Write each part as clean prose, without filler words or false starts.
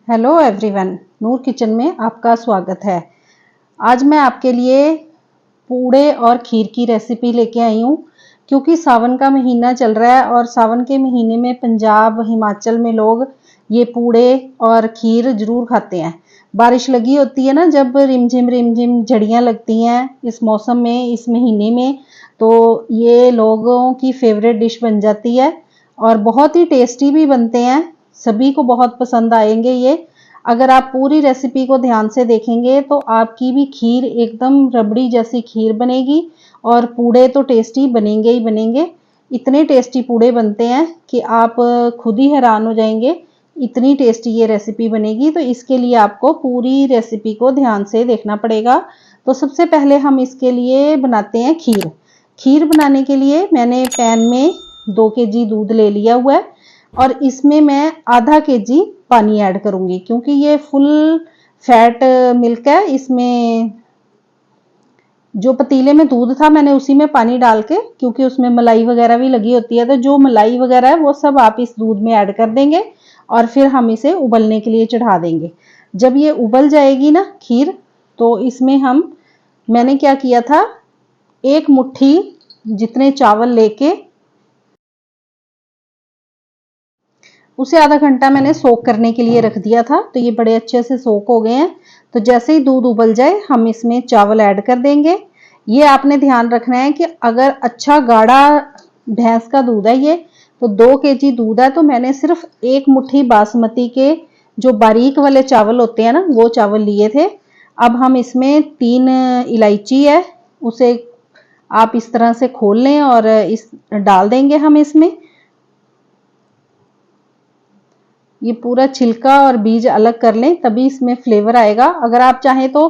Hello everyone, नूर kitchen में आपका स्वागत है। आज मैं आपके लिए पूड़े और खीर की रेसिपी लेके आई हूँ। क्योंकि सावन का महीना चल रहा है और सावन के महीने में पंजाब हिमाचल में लोग ये पूड़े और खीर जरूर खाते हैं। बारिश लगी होती है ना, जब रिमझिम झड़ियाँ लगती हैं इस मौसम में, इस महीने में, तो ये लोगों की फेवरेट डिश बन जाती है और बहुत ही टेस्टी भी बनते हैं। सभी को बहुत पसंद आएंगे ये। अगर आप पूरी रेसिपी को ध्यान से देखेंगे तो आपकी भी खीर एकदम रबड़ी जैसी खीर बनेगी और पूड़े तो टेस्टी बनेंगे ही बनेंगे। इतने टेस्टी पूड़े बनते हैं कि आप खुद ही हैरान हो जाएंगे, इतनी टेस्टी ये रेसिपी बनेगी। तो इसके लिए आपको पूरी रेसिपी को ध्यान से देखना पड़ेगा। तो सबसे पहले हम इसके लिए बनाते हैं खीर। खीर बनाने के लिए मैंने पैन में 2 केजी दूध ले लिया हुआ है और इसमें मैं आधा केजी पानी ऐड करूंगी। क्योंकि ये फुल फैट मिल्क है, इसमें जो पतीले में दूध था मैंने उसी में पानी डाल के, क्योंकि उसमें मलाई वगैरह भी लगी होती है, तो जो मलाई वगैरह है वो सब आप इस दूध में ऐड कर देंगे और फिर हम इसे उबलने के लिए चढ़ा देंगे। जब ये उबल जाएगी ना खीर, तो इसमें मैंने क्या किया था, 1 मुट्ठी जितने चावल लेके उसे आधा घंटा मैंने सोक करने के लिए रख दिया था। तो ये बड़े अच्छे से सोक हो गए हैं। तो जैसे ही दूध उबल जाए हम इसमें चावल ऐड कर देंगे। ये आपने ध्यान रखना है कि अगर अच्छा गाढ़ा भैंस का दूध है ये, तो 2 केजी दूध है तो मैंने सिर्फ 1 मुट्ठी बासमती के जो बारीक वाले चावल होते हैं ना, वो चावल लिए थे। अब हम इसमें 3 इलायची है, उसे आप इस तरह से खोल लें और इस डाल देंगे हम इसमें। ये पूरा छिलका और बीज अलग कर लें, तभी इसमें फ्लेवर आएगा। अगर आप चाहें तो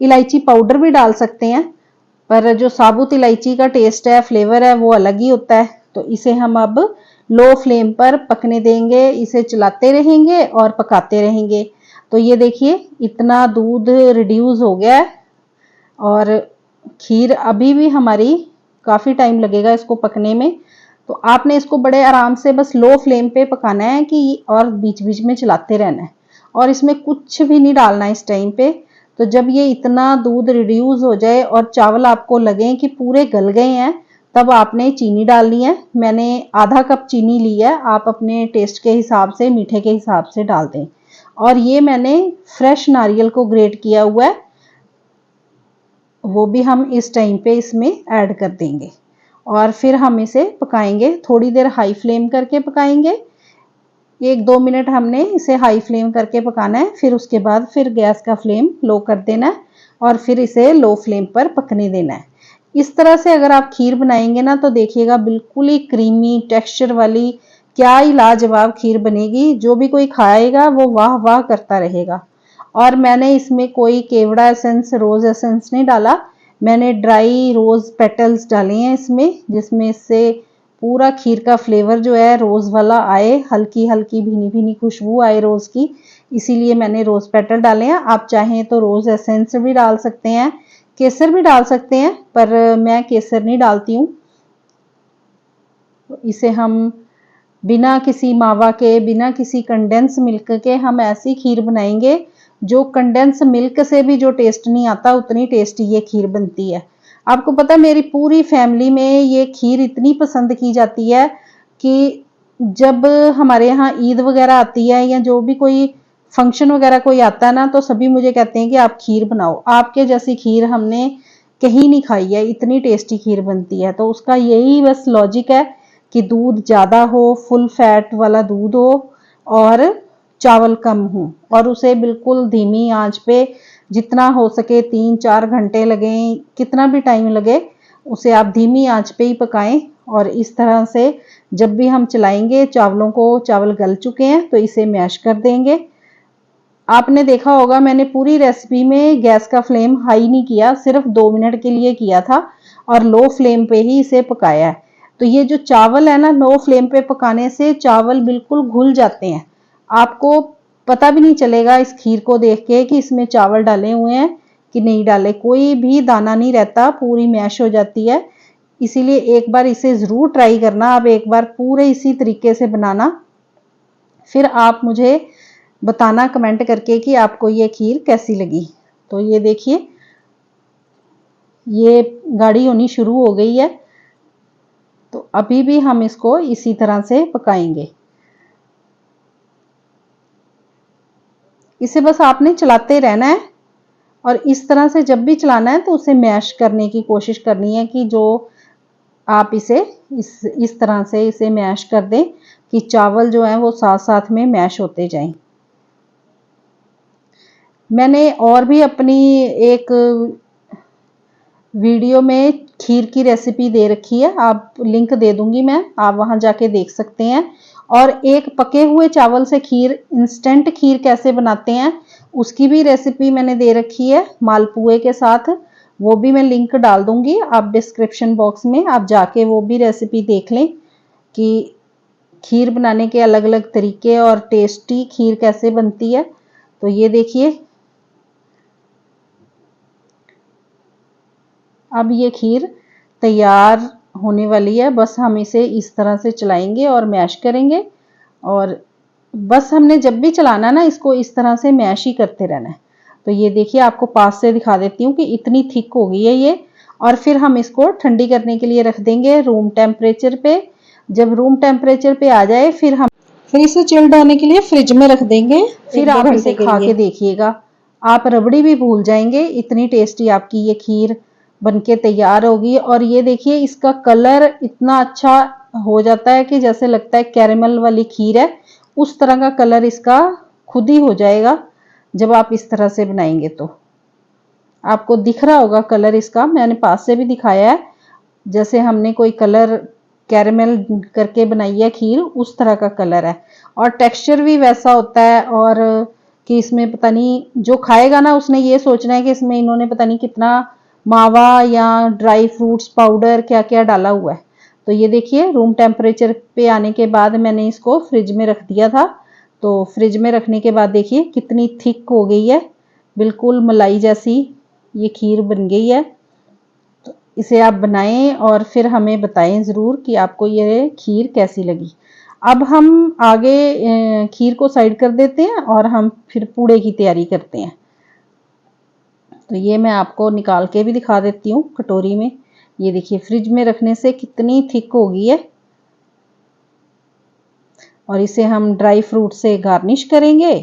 इलायची पाउडर भी डाल सकते हैं, पर जो साबुत इलायची का टेस्ट है, फ्लेवर है, वो अलग ही होता है। तो इसे हम अब लो फ्लेम पर पकने देंगे, इसे चलाते रहेंगे और पकाते रहेंगे। तो ये देखिए इतना दूध रिड्यूस हो गया है और खीर अभी भी हमारी काफ़ी टाइम लगेगा इसको पकने में। तो आपने इसको बड़े आराम से बस लो फ्लेम पे पकाना है कि और बीच बीच में चलाते रहना है और इसमें कुछ भी नहीं डालना है इस टाइम पे। तो जब ये इतना दूध रिड्यूस हो जाए और चावल आपको लगे कि पूरे गल गए हैं, तब आपने चीनी डालनी है। मैंने आधा कप चीनी ली है, आप अपने टेस्ट के हिसाब से, मीठे के हिसाब से डाल दें। और ये मैंने फ्रेश नारियल को ग्रेट किया हुआ है, वो भी हम इस टाइम पे इसमें ऐड कर देंगे और फिर हम इसे पकाएंगे। थोड़ी देर हाई फ्लेम करके पकाएंगे, 1-2 मिनट हमने इसे हाई फ्लेम करके पकाना है। फिर उसके बाद फिर गैस का फ्लेम लो कर देना है और फिर इसे लो फ्लेम पर पकने देना है। इस तरह से अगर आप खीर बनाएंगे ना, तो देखिएगा बिल्कुल ही क्रीमी टेक्सचर वाली क्या ही लाजवाब खीर बनेगी। जो भी कोई खाएगा वो वाह वाह करता रहेगा। और मैंने इसमें कोई केवड़ा एसेंस, रोज एसेंस नहीं डाला, मैंने ड्राई रोज पेटल्स डाले हैं इसमें, जिसमें से पूरा खीर का फ्लेवर जो है रोज वाला आए, हल्की हल्की भीनी भीनी खुशबू आए रोज की, इसीलिए मैंने रोज पेटल डाले हैं। आप चाहें तो रोज एसेंस भी डाल सकते हैं, केसर भी डाल सकते हैं, पर मैं केसर नहीं डालती हूँ। इसे हम बिना किसी मावा के, बिना किसी कंडेंस मिल्क के हम ऐसी खीर बनाएंगे जो कंडेंस मिल्क से भी जो टेस्ट नहीं आता, उतनी टेस्टी ये खीर बनती है। आपको पता है मेरी पूरी फैमिली में ये खीर इतनी पसंद की जाती है कि जब हमारे यहाँ ईद वगैरह आती है या जो भी कोई फंक्शन वगैरह कोई आता है ना, तो सभी मुझे कहते हैं कि आप खीर बनाओ। आपके जैसी खीर हमने कहीं नहीं खाई है, इतनी टेस्टी खीर बनती है। तो उसका यही बस लॉजिक है कि दूध ज़्यादा हो, फुल फैट वाला दूध हो और चावल कम हो, और उसे बिल्कुल धीमी आंच पे जितना हो सके 3-4 घंटे लगें, कितना भी टाइम लगे, उसे आप धीमी आंच पे ही पकाएं। और इस तरह से जब भी हम चलाएंगे चावलों को, चावल गल चुके हैं तो इसे मैश कर देंगे। आपने देखा होगा मैंने पूरी रेसिपी में गैस का फ्लेम हाई नहीं किया, सिर्फ 2 मिनट के लिए किया था और लो फ्लेम पे ही इसे पकाया है। तो ये जो चावल है ना, लो फ्लेम पे पकाने से चावल बिल्कुल घुल जाते हैं, आपको पता भी नहीं चलेगा इस खीर को देख के कि इसमें चावल डाले हुए हैं कि नहीं डाले, कोई भी दाना नहीं रहता, पूरी मैश हो जाती है। इसीलिए एक बार इसे जरूर ट्राई करना, आप एक बार पूरे इसी तरीके से बनाना। फिर आप मुझे बताना कमेंट करके कि आपको ये खीर कैसी लगी। तो ये देखिए ये गाढ़ी होनी शुरू हो गई है, तो अभी भी हम इसको इसी तरह से पकाएंगे। इसे बस आपने चलाते रहना है और इस तरह से जब भी चलाना है तो उसे मैश करने की कोशिश करनी है कि जो आप इसे इस तरह से इसे मैश कर दें कि चावल जो है वो साथ साथ में मैश होते जाएं। मैंने और भी अपनी एक वीडियो में खीर की रेसिपी दे रखी है, आप लिंक दे दूंगी मैं, आप वहां जाके देख सकते हैं। और एक पके हुए चावल से खीर, इंस्टेंट खीर कैसे बनाते हैं उसकी भी रेसिपी मैंने दे रखी है मालपुए के साथ, वो भी मैं लिंक डाल दूंगी आप डिस्क्रिप्शन बॉक्स में, आप जाके वो भी रेसिपी देख लें कि खीर बनाने के अलग अलग तरीके और टेस्टी खीर कैसे बनती है। तो ये देखिए अब ये खीर तैयार होने वाली है, बस हम इसे इस तरह से चलाएंगे और मैश करेंगे। और बस हमने जब भी चलाना ना इसको इस तरह से मैश ही करते रहना है। तो ये देखिए आपको पास से दिखा देती हूँ कि इतनी थिक हो गई है ये। और फिर हम इसको ठंडी करने के लिए रख देंगे रूम टेम्परेचर पे। जब रूम टेम्परेचर पे आ जाए फिर इसे चिल्ड होने के लिए फ्रिज में रख देंगे। फिर आप इसे खा के देखिएगा, आप रबड़ी भी भूल जाएंगे, इतनी टेस्टी आपकी ये खीर बनके तैयार होगी। और ये देखिए इसका कलर इतना अच्छा हो जाता है कि जैसे लगता है कैरेमल वाली खीर है, उस तरह का कलर इसका खुद ही हो जाएगा जब आप इस तरह से बनाएंगे। तो आपको दिख रहा होगा कलर इसका, मैंने पास से भी दिखाया है, जैसे हमने कोई कलर कैरेमल करके बनाई है खीर उस तरह का कलर है। और टेक्सचर भी वैसा होता है, और कि इसमें पता नहीं जो खाएगा ना उसने ये सोचना है कि इसमें इन्होंने पता नहीं कितना मावा या ड्राई फ्रूट्स पाउडर क्या क्या डाला हुआ है। तो ये देखिए रूम टेम्परेचर पे आने के बाद मैंने इसको फ्रिज में रख दिया था। तो फ्रिज में रखने के बाद देखिए कितनी थिक हो गई है, बिल्कुल मलाई जैसी ये खीर बन गई है। तो इसे आप बनाएं और फिर हमें बताएं ज़रूर कि आपको ये खीर कैसी लगी। अब हम आगे खीर को साइड कर देते हैं और हम फिर पूड़े की तैयारी करते हैं। तो ये मैं आपको निकाल के भी दिखा देती हूँ कटोरी में। ये देखिए फ्रिज में रखने से कितनी थिक हो गई है। और इसे हम ड्राई फ्रूट से गार्निश करेंगे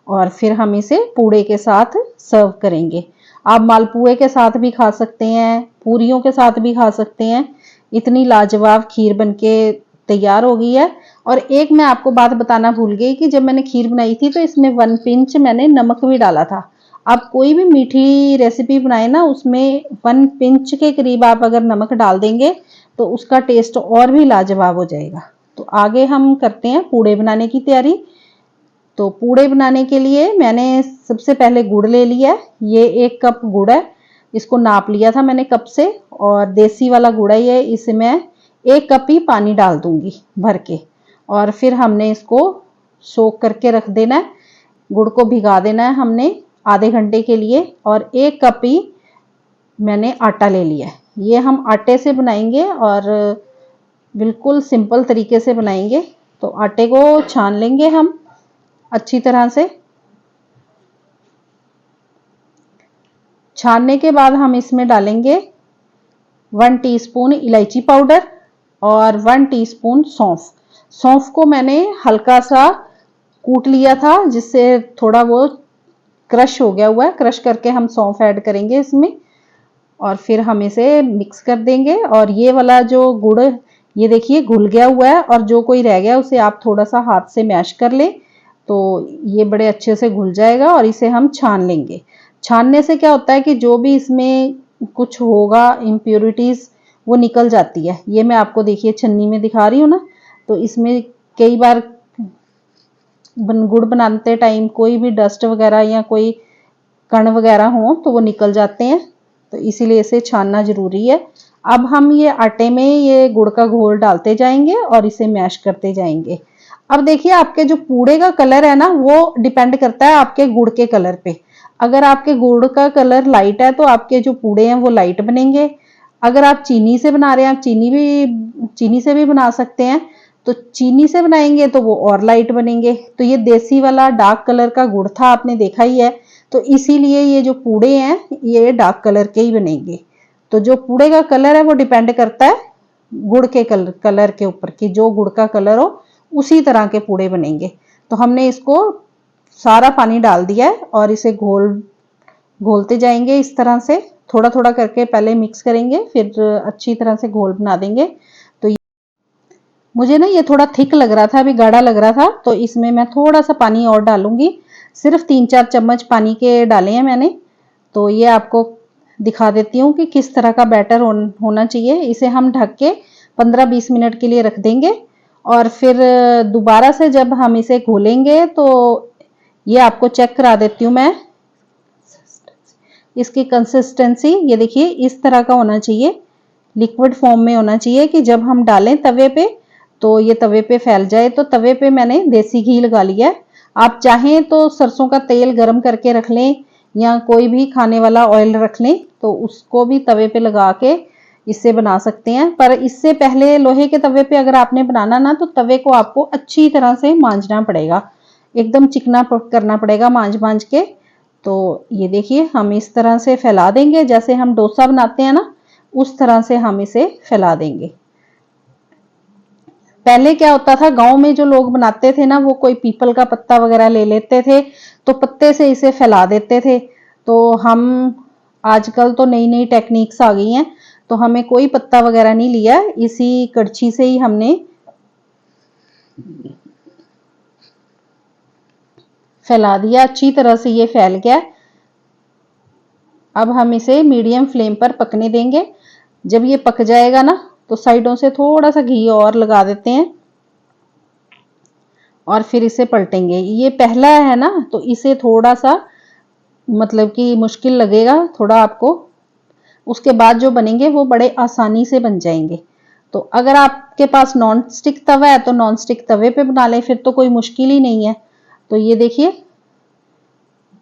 और फिर हम इसे पूड़े के साथ सर्व करेंगे। आप मालपुए के साथ भी खा सकते हैं, पूरियों के साथ भी खा सकते हैं। इतनी लाजवाब खीर बनके तैयार हो गई है। और एक मैं आपको बात बताना भूल गई कि जब मैंने खीर बनाई थी तो इसमें 1 पिंच मैंने नमक भी डाला था। आप कोई भी मीठी रेसिपी बनाए ना उसमें 1 पिंच के करीब आप अगर नमक डाल देंगे तो उसका टेस्ट और भी लाजवाब हो जाएगा। तो आगे हम करते हैं पूड़े बनाने की तैयारी। तो पूड़े बनाने के लिए मैंने सबसे पहले गुड़ ले लिया है, ये 1 कप गुड़ है, इसको नाप लिया था मैंने कप से, और देसी वाला गुड़ है ये, इसे मैं 1 कप ही पानी डाल दूंगी भर के। और फिर हमने इसको सोक करके रख देना है, गुड़ को भिगा देना है हमने आधे घंटे के लिए। और 1 कप ही मैंने आटा ले लिया है, ये हम आटे से बनाएंगे और बिल्कुल सिंपल तरीके से बनाएंगे। तो आटे को छान लेंगे हम अच्छी तरह से। छानने के बाद हम इसमें डालेंगे 1 टीस्पून इलायची पाउडर और 1 टीस्पून सौंफ। सौंफ को मैंने हल्का सा कूट लिया था जिससे थोड़ा वो क्रश हो गया हुआ है, क्रश करके हम सौंफ ऐड करेंगे इसमें और फिर हम इसे मिक्स कर देंगे। और ये वाला जो गुड़ ये देखिए घुल गया हुआ है, और जो कोई रह गया उसे आप थोड़ा सा हाथ से मैश कर ले तो ये बड़े अच्छे से घुल जाएगा। और इसे हम छान लेंगे। छानने से क्या होता है कि जो भी इसमें कुछ होगा इम्प्योरिटीज वो निकल जाती है। ये मैं आपको देखिए छन्नी में दिखा रही हूँ ना, तो इसमें कई बार गुड़ बनाते टाइम कोई भी डस्ट वगैरह या कोई कण वगैरह हो तो वो निकल जाते हैं, तो इसीलिए इसे छानना जरूरी है। अब हम ये आटे में ये गुड़ का घोल डालते जाएंगे और इसे मैश करते जाएंगे। अब देखिए आपके जो पूड़े का कलर है ना वो डिपेंड करता है आपके गुड़ के कलर पे। अगर आपके गुड़ का कलर लाइट है तो आपके जो पूड़े हैं वो लाइट बनेंगे। अगर आप चीनी से बना रहे हैं, आप चीनी से भी बना सकते हैं, तो चीनी से बनाएंगे तो वो और लाइट बनेंगे। तो ये देसी वाला डार्क कलर का गुड़ था, आपने देखा ही है, तो इसीलिए ये जो पूड़े हैं ये डार्क कलर के ही बनेंगे। तो जो पूड़े का कलर है वो डिपेंड करता है गुड़ के कलर के ऊपर, कि जो गुड़ का कलर हो उसी तरह के पूड़े बनेंगे। तो हमने इसको सारा पानी डाल दिया है और इसे घोलते जाएंगे इस तरह से, थोड़ा थोड़ा करके पहले मिक्स करेंगे, फिर अच्छी तरह से घोल बना देंगे। तो मुझे ना ये थोड़ा थिक लग रहा था, अभी गाढ़ा लग रहा था, तो इसमें मैं थोड़ा सा पानी और डालूंगी। सिर्फ 3-4 चम्मच पानी के डाले हैं मैंने। तो ये आपको दिखा देती हूँ कि किस तरह का बैटर होना चाहिए। इसे हम ढक के 15-20 मिनट के लिए रख देंगे और फिर दोबारा से जब हम इसे घोलेंगे तो ये आपको चेक करा देती हूँ मैं। इसकी कंसिस्टेंसी ये देखिए इस तरह का होना चाहिए, लिक्विड फॉर्म में होना चाहिए कि जब हम डालें तवे पे तो ये तवे पे फैल जाए। तो तवे पे मैंने देसी घी लगा लिया है। आप चाहें तो सरसों का तेल गरम करके रख लें या कोई भी खाने वाला ऑयल रख लें, तो उसको भी तवे पे लगा के इससे बना सकते हैं। पर इससे पहले लोहे के तवे पे अगर आपने बनाना ना, तो तवे को आपको अच्छी तरह से मांजना पड़ेगा, एकदम चिकना करना पड़ेगा मांज के। तो ये देखिए हम इस तरह से फैला देंगे, जैसे हम डोसा बनाते हैं ना उस तरह से हम इसे फैला देंगे। पहले क्या होता था, गांव में जो लोग बनाते थे ना, वो कोई पीपल का पत्ता वगैरह ले लेते थे तो पत्ते से इसे फैला देते थे। तो हम आजकल तो नई नई टेक्निक्स आ गई हैं, तो हमें कोई पत्ता वगैरह नहीं लिया, इसी कड़छी से ही हमने फैला दिया। अच्छी तरह से ये फैल गया। अब हम इसे मीडियम फ्लेम पर पकने देंगे। जब ये पक जाएगा ना तो साइडों से थोड़ा सा घी और लगा देते हैं और फिर इसे पलटेंगे। ये पहला है ना तो इसे थोड़ा सा मतलब कि मुश्किल लगेगा थोड़ा आपको, उसके बाद जो बनेंगे वो बड़े आसानी से बन जाएंगे। तो अगर आपके पास नॉन स्टिक तवा है तो नॉन स्टिक तवे पे बना लें, फिर तो कोई मुश्किल ही नहीं है। तो ये देखिए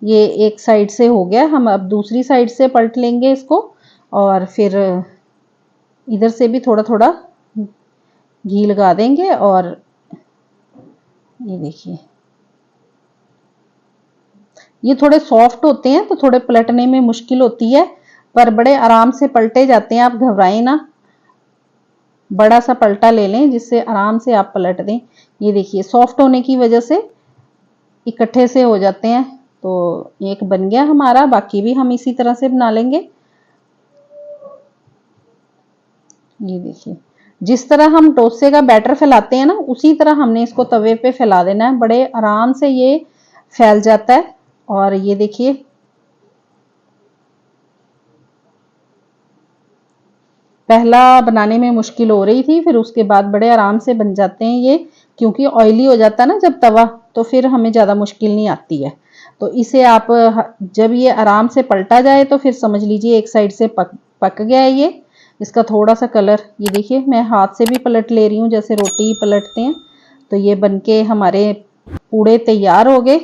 ये एक साइड से हो गया, हम अब दूसरी साइड से पलट लेंगे इसको और फिर इधर से भी थोड़ा थोड़ा घी लगा देंगे। और ये देखिए ये थोड़े सॉफ्ट होते हैं तो थोड़े पलटने में मुश्किल होती है, पर बड़े आराम से पलटे जाते हैं। आप घबराएं ना, बड़ा सा पलटा ले लें जिससे आराम से आप पलट दें। ये देखिए सॉफ्ट होने की वजह से इकट्ठे से हो जाते हैं। तो एक बन गया हमारा, बाकी भी हम इसी तरह से बना लेंगे। ये देखिए जिस तरह हम डोसे का बैटर फैलाते हैं ना उसी तरह हमने इसको तवे पे फैला देना है, बड़े आराम से ये फैल जाता है। और ये देखिए पहला बनाने में मुश्किल हो रही थी, फिर उसके बाद बड़े आराम से बन जाते हैं ये, क्योंकि ऑयली हो जाता है ना जब तवा, तो फिर हमें ज़्यादा मुश्किल नहीं आती है। तो इसे आप जब ये आराम से पलटा जाए तो फिर समझ लीजिए एक साइड से पक गया है ये। इसका थोड़ा सा कलर ये देखिए, मैं हाथ से भी पलट ले रही हूँ जैसे रोटी ही पलटते हैं। तो ये बनके हमारे पूड़े तैयार हो गए,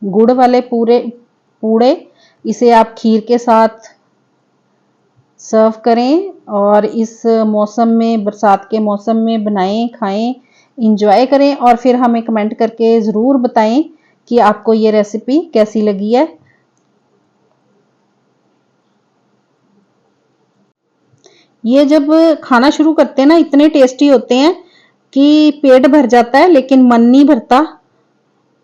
गुड़ वाले पूड़े। इसे आप खीर के साथ सर्व करें और इस मौसम में, बरसात के मौसम में बनाएं, खाएं, इंजॉय करें और फिर हमें कमेंट करके ज़रूर बताएं कि आपको ये रेसिपी कैसी लगी है। ये जब खाना शुरू करते हैं ना इतने टेस्टी होते हैं कि पेट भर जाता है लेकिन मन नहीं भरता,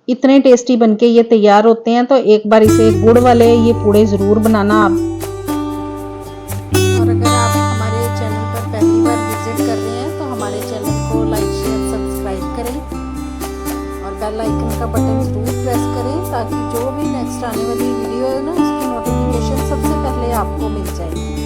इतने टेस्टी बनके ये तैयार होते हैं। तो एक बार इसे गुड़ वाले ये पूड़े ज़रूर बनाना आप। और अगर आप हमारे चैनल पर पहली बार विजिट कर रहे हैं तो हमारे चैनल को लाइक शेयर सब्सक्राइब करें और बेल आइकन का बटन ज़रूर प्रेस करें ताकि जो भी नेक्स्ट आने वाली वीडियो है ना उसकी नोटिफिकेशन सबसे पहले आपको मिल जाए।